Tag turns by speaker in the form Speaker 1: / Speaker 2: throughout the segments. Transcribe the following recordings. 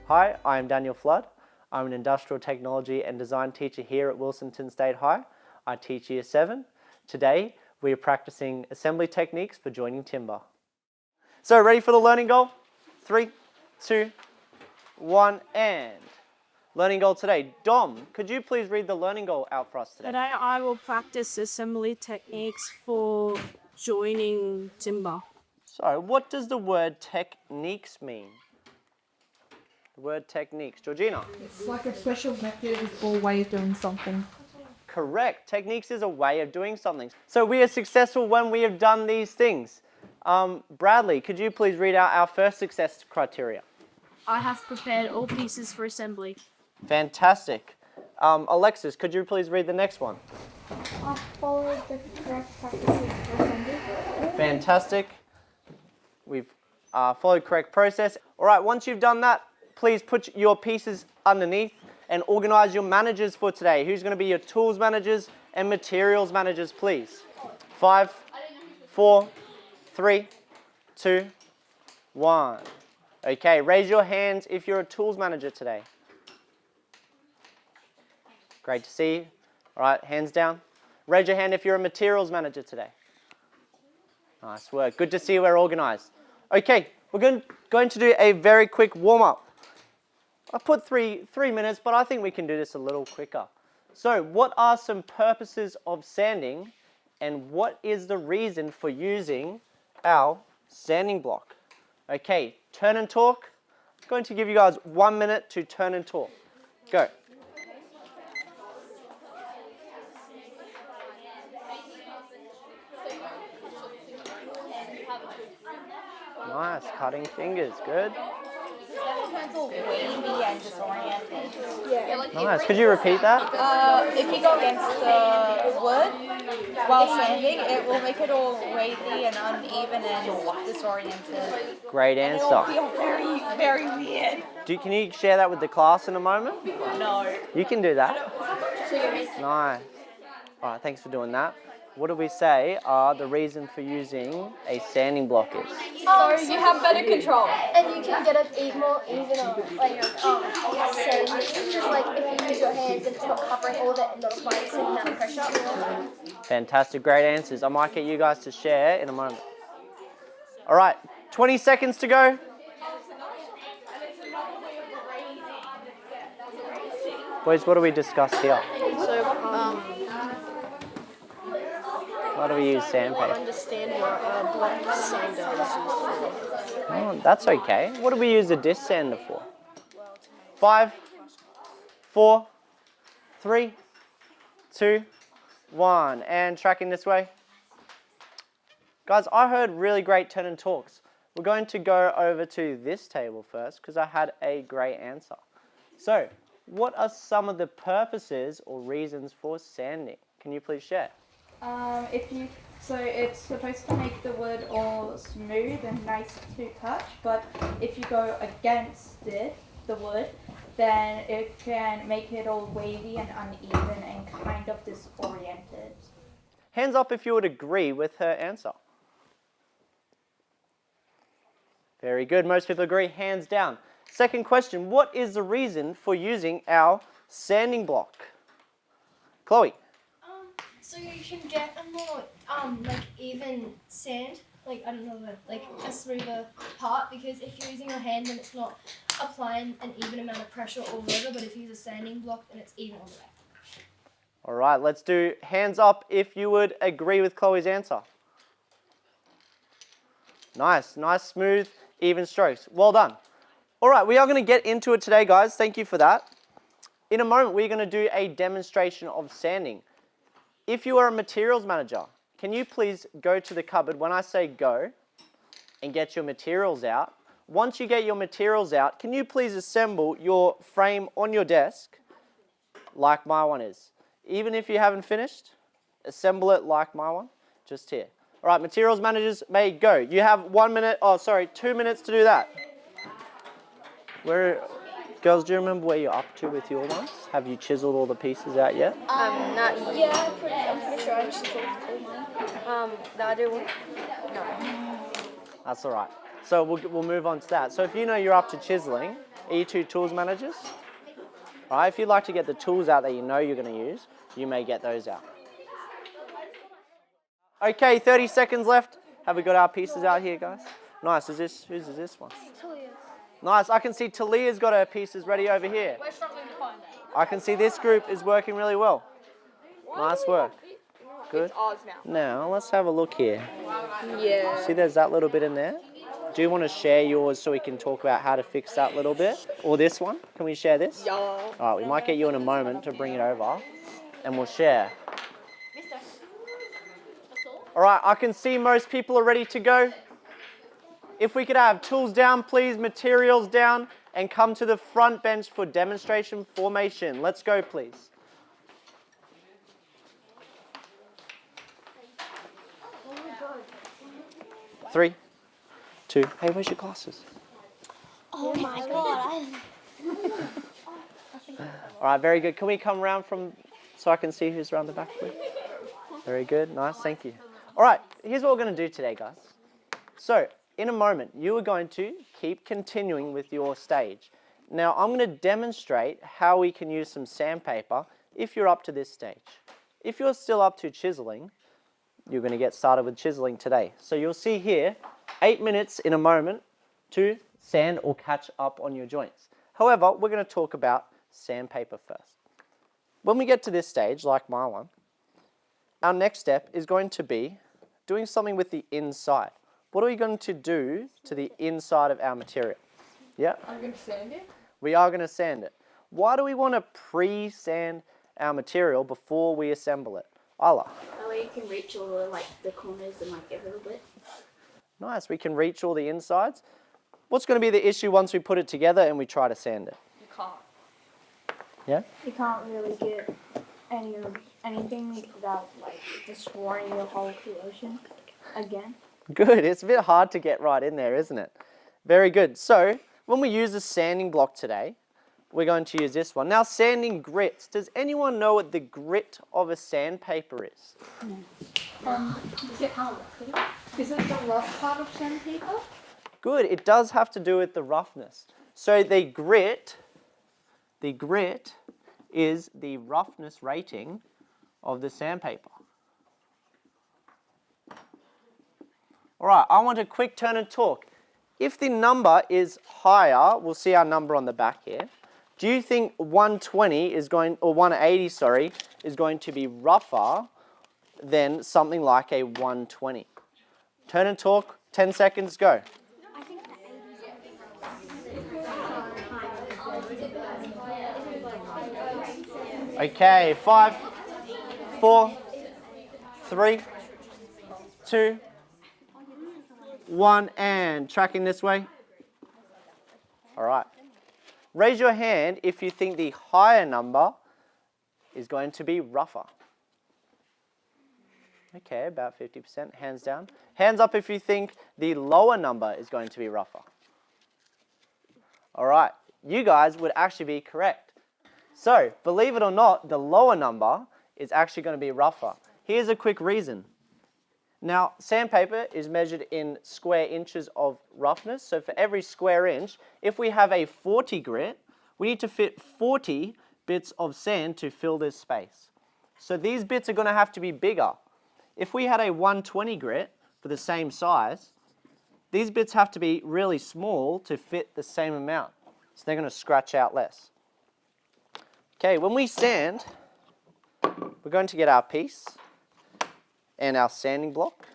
Speaker 1: Hi, I'm Daniel Flood. I'm an industrial technology and design teacher here at Wilsonton State High. I teach Year 7. Today, we are practicing assembly techniques for joining timber. So, ready for the learning goal? 3, 2, 1, and learning goal today. Dom, could you please read the learning goal out for us today?
Speaker 2: Today I will practice assembly techniques for joining timber.
Speaker 1: So, what does the word techniques mean? The word techniques. Georgina?
Speaker 3: It's like a special method or way of doing something.
Speaker 1: Correct. Techniques is a way of doing something. So we are successful when we have done these things. Bradley, could you please read out our first success criteria?
Speaker 2: I have prepared all pieces for assembly.
Speaker 1: Fantastic. Alexis, could you please read the next one?
Speaker 4: I followed the correct practices for assembly.
Speaker 1: Fantastic. We've followed correct process. All right, once you've done that, please put your pieces underneath and organize your managers for today. Who's going to be your tools managers and materials managers, please? 5, 4, 3, 2, 1. Okay, raise your hands if you're a tools manager today. Great to see you. All right, hands down. Raise your hand if you're a materials manager today. Nice work. Good to see we're organized. Okay, we're going to do a very quick warm-up. I put three minutes, but I think we can do this a little quicker. So, what are some purposes of sanding, and what is the reason for using our sanding block? Okay, turn and talk. I'm going to give you guys 1 minute to turn and talk. Go. Nice, cutting fingers, good.
Speaker 5: Wavy and disoriented.
Speaker 1: Nice, could you repeat that?
Speaker 5: If you go against the wood while sanding, it will make it all wavy and uneven and disoriented.
Speaker 1: Great
Speaker 5: And it will
Speaker 1: answer.
Speaker 5: feel very, very weird.
Speaker 1: Can you share that with the class in a moment?
Speaker 5: No.
Speaker 1: You can do that. Nice. All right, thanks for doing that. What do we say are the reason for using a sanding block is?
Speaker 5: So you have better control.
Speaker 4: And you can get it more even on like saying just like if you use your hands and it's not covering all that and not applying the same amount of pressure.
Speaker 1: Fantastic, great answers. I might get you guys to share in a moment. All right, 20 seconds to go. Boys, what do we discuss here? Why do we use sandpaper?
Speaker 2: Understand what block sander is used for.
Speaker 1: Oh, that's okay. What do we use a disc sander for? 5, 4, 3, 2, 1. And tracking this way. Guys, I heard really great turn and talks. We're going to go over to this table first because I had a great answer. So, what are some of the purposes or reasons for sanding? Can you please share?
Speaker 3: So it's supposed to make the wood all smooth and nice to touch, but if you go against the wood, then it can make it all wavy and uneven and kind of disoriented.
Speaker 1: Hands up if you would agree with her answer. Very good. Most people agree. Hands down. Second question. What is the reason for using our sanding block? Chloe.
Speaker 6: So you can get a more like even sand, like I don't know, like a smoother part, because if you're using your hand then it's not applying an even amount of pressure all over, but if you use a sanding block then it's even all the way.
Speaker 1: All right, let's do hands up if you would agree with Chloe's answer. Nice, smooth, even strokes. Well done. All right, we are going to get into it today, guys. Thank you for that. In a moment, we're going to do a demonstration of sanding. If you are a materials manager, can you please go to the cupboard when I say go and get your materials out? Once you get your materials out, can you please assemble your frame on your desk like my one is? Even if you haven't finished, assemble it like my one, just here. All right, materials managers may go. You have 2 minutes to do that. Girls, do you remember where you're up to with your ones? Have you chiseled all the pieces out yet?
Speaker 4: Not yet. Yeah, I'm pretty sure I chiseled all mine.
Speaker 2: The other one?
Speaker 1: That's all right. So we'll move on to that. So if you know you're up to chiseling, Are you two tools managers? All right, if you'd like to get the tools out that you know you're going to use, you may get those out. Okay, 30 seconds left. Have we got our pieces out here, guys? Nice. Whose is this one?
Speaker 4: Talia's.
Speaker 1: Nice. I can see Talia's got her pieces ready over here.
Speaker 5: We're struggling to find it.
Speaker 1: I can see this group is working really well. Nice work. Good.
Speaker 5: It's ours now.
Speaker 1: Now, let's have a look here.
Speaker 5: Yeah.
Speaker 1: See, there's that little bit in there. Do you want to share yours so we can talk about how to fix that little bit? Or this one? Can we share this?
Speaker 5: Yeah.
Speaker 1: All right, we might get you in a moment to bring it over and we'll share. All right, I can see most people are ready to go. If we could have tools down, please, materials down, and come to the front bench for demonstration formation. Let's go, please. Three, two. Hey, where's your glasses?
Speaker 4: Oh my god.
Speaker 1: All right, very good. Can we come around from so I can see who's around the back, please? Very good. Nice. Thank you. All right, here's what we're going to do today, guys. So, in a moment, you are going to keep continuing with your stage. Now, I'm going to demonstrate how we can use some sandpaper if you're up to this stage. If you're still up to chiseling, you're going to get started with chiseling today. So you'll see here, 8 minutes in a moment to sand or catch up on your joints. However, we're going to talk about sandpaper first. When we get to this stage, like my one, our next step is going to be doing something with the inside. What are we going to do to the inside of our material? Yeah?
Speaker 5: I'm going to sand it.
Speaker 1: We are going to sand it. Why do we want to pre-sand our material before we assemble it? Isla.
Speaker 7: That way you can reach all the corners and a little bit.
Speaker 1: Nice, we can reach all the insides. What's going to be the issue once we put it together and we try to sand it?
Speaker 5: You can't.
Speaker 1: Yeah?
Speaker 8: You can't really get anything without destroying your whole creation again.
Speaker 1: Good, it's a bit hard to get right in there, isn't it? Very good. So, when we use a sanding block today, we're going to use this one. Now, sanding grits. Does anyone know what the grit of a sandpaper is?
Speaker 3: Is it the rough part of sandpaper?
Speaker 1: Good, it does have to do with the roughness. So the grit is the roughness rating of the sandpaper. All right, I want a quick turn and talk. If the number is higher, we'll see our number on the back here. Do you think 120 is going, or 180, sorry, is going to be rougher than something like a 120? Turn and talk, 10 seconds, go.
Speaker 4: I think the 80s.
Speaker 1: Okay, 5, 4, 3, 2, 1, and tracking this way. All right. Raise your hand if you think the higher number is going to be rougher. Okay, about 50%. Hands down. Hands up if you think the lower number is going to be rougher. All right. You guys would actually be correct. So, believe it or not, the lower number is actually going to be rougher. Here's a quick reason. Now, sandpaper is measured in square inches of roughness. So for every square inch, if we have a 40 grit, we need to fit 40 bits of sand to fill this space. So these bits are going to have to be bigger. If we had a 120 grit for the same size, these bits have to be really small to fit the same amount. So they're going to scratch out less. Okay, when we sand, we're going to get our piece and our sanding block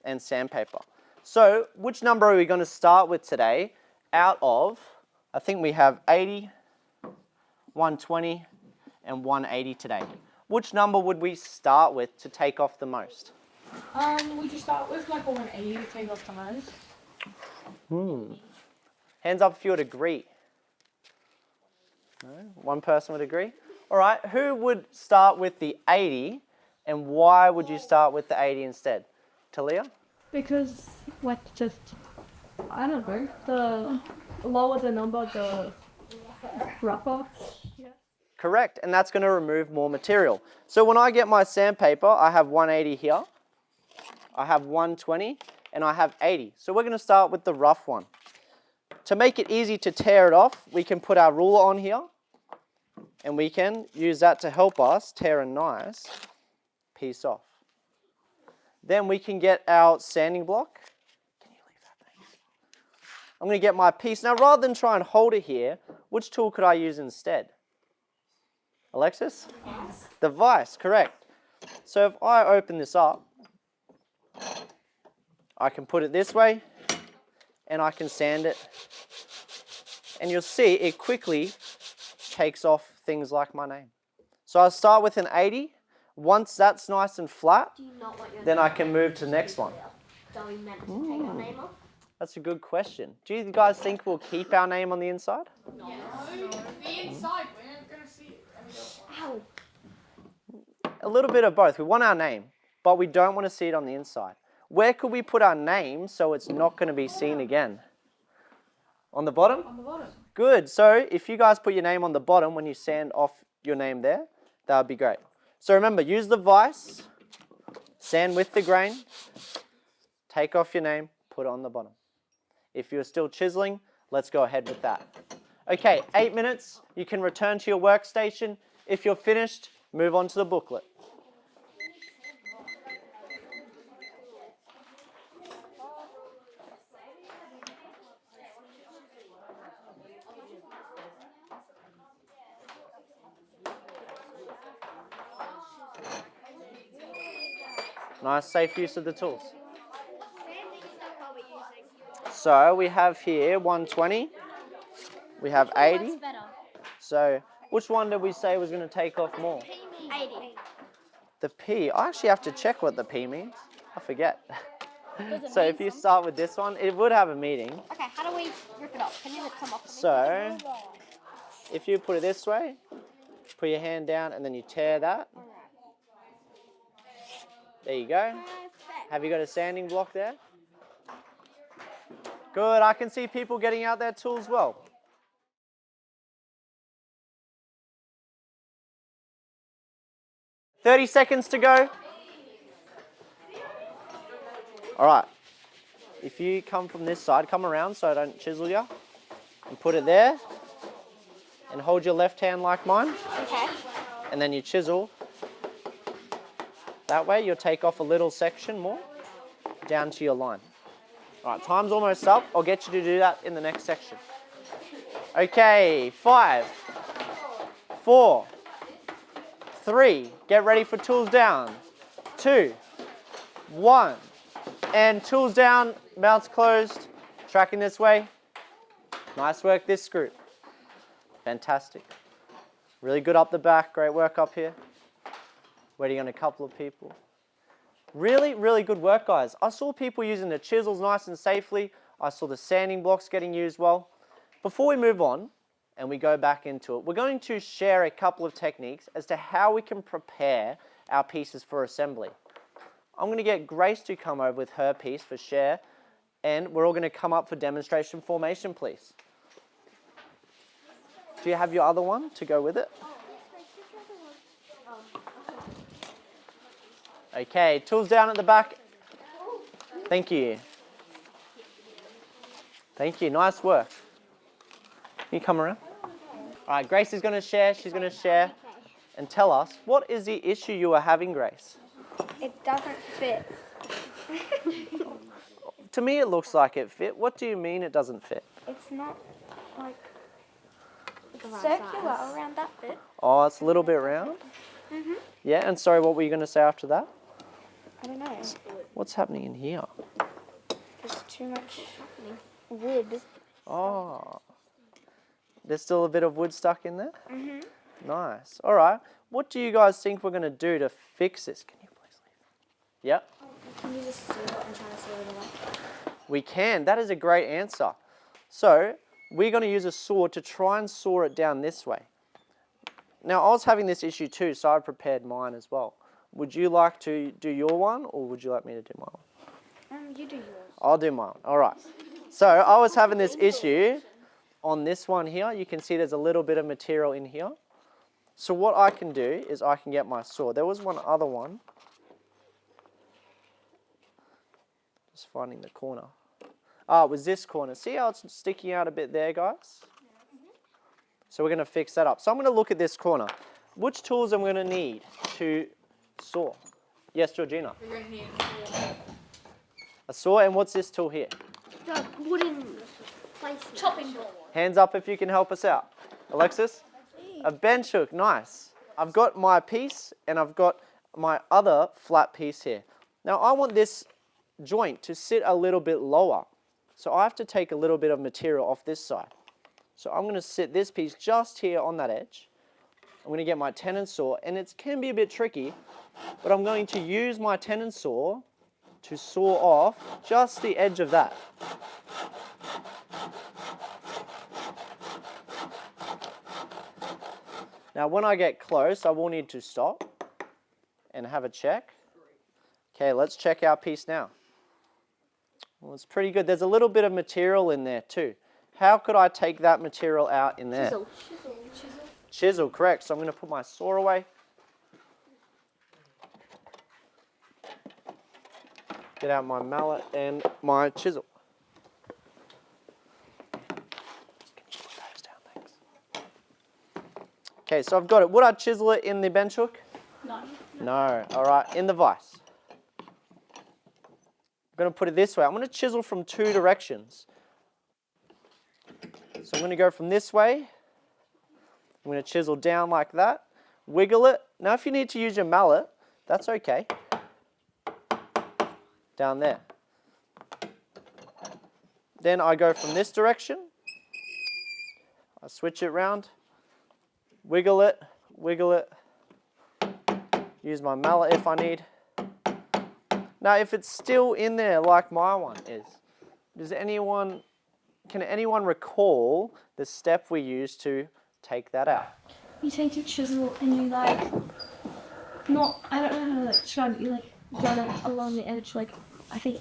Speaker 1: and sandpaper. So, which number are we going to start with today out of, I think we have 80, 120, and 180 today. Which number would we start with to take off the most?
Speaker 5: Would you start with a 180 to take off the most?
Speaker 1: Hands up if you would agree. No? One person would agree? All right, who would start with the 80? And why would you start with the 80 instead? Talia?
Speaker 2: Because, I don't know, the lower the number, the rougher.
Speaker 1: Correct, and that's going to remove more material. So when I get my sandpaper, I have 180 here, I have 120, and I have 80. So we're going to start with the rough one. To make it easy to tear it off, we can put our ruler on here and we can use that to help us tear a nice piece off. Then we can get our sanding block. Can you leave that, thanks? I'm going to get my piece. Now, rather than try and hold it here, which tool could I use instead? Alexis? The vise, correct. So if I open this up, I can put it this way and I can sand it. And you'll see it quickly takes off things like my name. So I'll start with an 80. Once that's nice and flat, then I can move to the next one.
Speaker 4: Are we meant to take our name off?
Speaker 1: That's a good question. Do you guys think we'll keep our name on the inside?
Speaker 6: No. The inside, we're gonna see it.
Speaker 4: Ow.
Speaker 1: A little bit of both. We want our name, but we don't want to see it on the inside. Where could we put our name so it's not going to be seen again? On the bottom?
Speaker 6: On the bottom.
Speaker 1: Good. So if you guys put your name on the bottom when you sand off your name there, that would be great. So remember, use the vise, sand with the grain, take off your name, put it on the bottom. If you're still chiseling, let's go ahead with that. Okay, 8 minutes. You can return to your workstation. If you're finished, move on to the booklet. Nice, safe use of the tools. So we have here 120, we have 80. So which one did we say was going to take off more?
Speaker 4: 80.
Speaker 1: The P, I actually have to check what the P means. I forget. So if you start with this one, it would have a meaning.
Speaker 4: Okay, how do we rip it off? Can you rip some off?
Speaker 1: So if you put it this way, put your hand down and then you tear that. There you go. Have you got a sanding block there? Good, I can see people getting out their tools well. "30 seconds to go." All right. If you come from this side, come around so I don't chisel you. And put it there. And hold your left hand like mine.
Speaker 4: Okay.
Speaker 1: And then you chisel. That way you'll take off a little section more down to your line. All right, time's almost up. I'll get you to do that in the next section. Okay, 5, 4, 3. Get ready for tools down. 2, 1. And tools down, mouths closed. Tracking this way. Nice work this group. Fantastic. Really good up the back. Great work up here. Waiting on a couple of people. Really, really good work, guys. I saw people using the chisels nice and safely. I saw the sanding blocks getting used well. Before we move on and we go back into it, we're going to share a couple of techniques as to how we can prepare our pieces for assembly. I'm going to get Grace to come over with her piece for share, and we're all going to come up for demonstration formation, please. Do you have your other one to go with it? Okay, tools down at the back. Thank you. Thank you, nice work. Can you come around? All right, Grace is going to share. She's going to share and tell us, what is the issue you are having, Grace?
Speaker 8: It doesn't fit.
Speaker 1: To me, it looks like it fit. What do you mean it doesn't fit?
Speaker 8: It's not like circular around that bit.
Speaker 1: Oh, it's a little bit round? Yeah, and sorry, what were you going to say after that?
Speaker 8: I don't know.
Speaker 1: What's happening in here?
Speaker 8: There's too much wood.
Speaker 1: Oh. There's still a bit of wood stuck in there? Nice. All right. What do you guys think we're going to do to fix this? Can you please leave? Yep.
Speaker 4: Can you just saw it and try to saw it away?
Speaker 1: We can. That is a great answer. So we're going to use a saw to try and saw it down this way. Now, I was having this issue too, so I prepared mine as well. Would you like to do your one, or would you like me to do my one?
Speaker 8: You do yours.
Speaker 1: I'll do mine. All right. So I was having this issue on this one here. You can see there's a little bit of material in here. So what I can do is I can get my saw. There was one other one. Just finding the corner. it was this corner. See how it's sticking out a bit there, guys? So we're going to fix that up. So I'm going to look at this corner. Which tools am I going to need to saw? Yes, Georgina?
Speaker 5: We're going to need
Speaker 1: A saw, and what's this tool here?
Speaker 4: The wooden place. Chopping board.
Speaker 1: Hands up if you can help us out. Alexis? A bench hook, nice. I've got my piece and I've got my other flat piece here. Now I want this joint to sit a little bit lower. So I have to take a little bit of material off this side. So I'm going to sit this piece just here on that edge. I'm going to get my tenon saw, and it can be a bit tricky, but I'm going to use my tenon saw to saw off just the edge of that. Now when I get close, I will need to stop and have a check. Okay, let's check our piece now. Well, it's pretty good. There's a little bit of material in there too. How could I take that material out in there?
Speaker 4: Chisel.
Speaker 1: Chisel, correct. So I'm going to put my saw away. Get out my mallet and my chisel. Okay, so I've got it. Would I chisel it in the bench hook?
Speaker 3: No.
Speaker 1: No. All right, in the vise. I'm going to put it this way. I'm going to chisel from two directions. So I'm going to go from this way. I'm going to chisel down like that. Wiggle it. Now if you need to use your mallet, that's okay. Down there. Then I go from this direction. I switch it round. Wiggle it. Wiggle it. Use my mallet if I need. Now if it's still in there like my one is, can anyone recall the step we used to take that out?
Speaker 8: You take your chisel and you like, I don't know how to like describe it, you like run it along the edge, like, I think,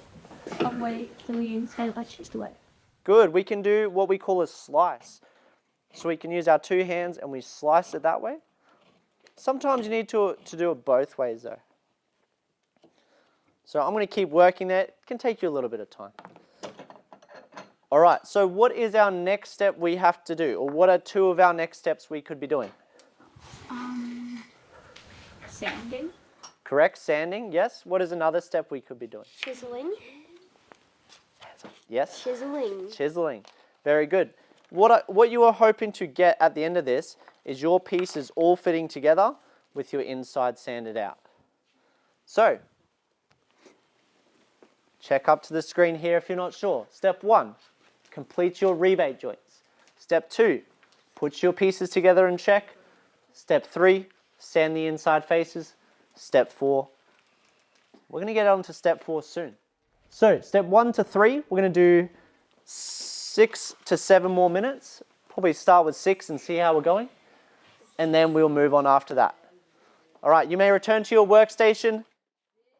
Speaker 8: away, so we use hand like just away.
Speaker 1: Good, we can do what we call a slice. So we can use our two hands and we slice it that way. Sometimes you need to do it both ways though. So I'm going to keep working there. It can take you a little bit of time. All right, so what is our next step we have to do? Or what are two of our next steps we could be doing?
Speaker 8: Sanding.
Speaker 1: Correct, sanding, yes. What is another step we could be doing?
Speaker 4: Chiseling.
Speaker 1: Yes?
Speaker 4: Chiseling.
Speaker 1: Chiseling. Very good. What you are hoping to get at the end of this is your pieces all fitting together with your inside sanded out. So, check up to the screen here if you're not sure. Step 1, complete your rebate joints. Step 2, put your pieces together and check. Step 3, sand the inside faces. Step 4, we're going to get on to step 4 soon. So, step 1 to 3, we're going to do 6 to 7 more minutes. Probably start with 6 and see how we're going. And then we'll move on after that. All right, you may return to your workstation.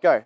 Speaker 1: Go.